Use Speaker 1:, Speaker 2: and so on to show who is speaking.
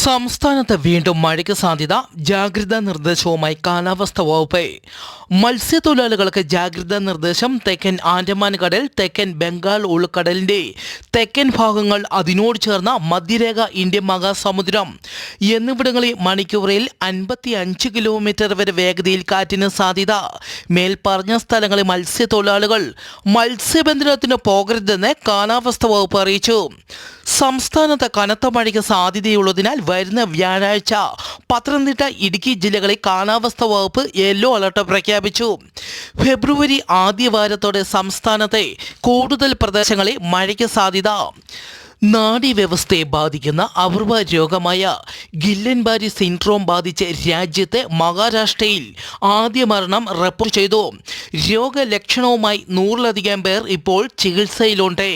Speaker 1: സംസ്ഥാനത്ത് വീണ്ടും മഴയ്ക്ക് സാധ്യത. ജാഗ്രതാ നിർദ്ദേശവുമായി കാലാവസ്ഥാ വകുപ്പ്. മത്സ്യത്തൊഴിലാളികൾക്ക് ജാഗ്രതാ നിർദ്ദേശം. തെക്കൻ ആൻഡമാൻ കടൽ, തെക്കൻ ബംഗാൾ ഉൾക്കടലിന്റെ തെക്കൻ ഭാഗങ്ങൾ, അതിനോട് ചേർന്ന മധ്യരേഖ, ഇന്ത്യൻ മഹാസമുദ്രം എന്നിവിടങ്ങളിൽ മണിക്കൂറിൽ 55 കിലോമീറ്റർ വരെ വേഗതയിൽ കാറ്റിന് സാധ്യത. മേൽപ്പറഞ്ഞ സ്ഥലങ്ങളിൽ മത്സ്യത്തൊഴിലാളികൾ മത്സ്യബന്ധനത്തിന് പോകരുതെന്ന് കാലാവസ്ഥാ വകുപ്പ് അറിയിച്ചു. സംസ്ഥാനത്ത് കനത്ത മഴയ്ക്ക് സാധ്യതയുള്ളതിനാൽ വരുന്ന വ്യാഴാഴ്ച പത്തനംതിട്ട, ഇടുക്കി ജില്ലകളിൽ കാലാവസ്ഥാ വകുപ്പ് യെല്ലോ അലർട്ട് പ്രഖ്യാപിച്ചു. ഫെബ്രുവരി ആദ്യവാരത്തോടെ സംസ്ഥാനത്തെ കൂടുതൽ പ്രദേശങ്ങളിൽ മഴയ്ക്ക് സാധ്യത. നാഡീവ്യവസ്ഥയെ ബാധിക്കുന്ന അപൂർവ രോഗമായ ഗില്ലൻ-ബാരി സിൻഡ്രോം ബാധിച്ച് രാജ്യത്തെ മഹാരാഷ്ട്രയിൽ ആദ്യ മരണം റിപ്പോർട്ട് ചെയ്തു. രോഗലക്ഷണവുമായി 100-ലധികം പേർ ഇപ്പോൾ ചികിത്സയിലുണ്ട്.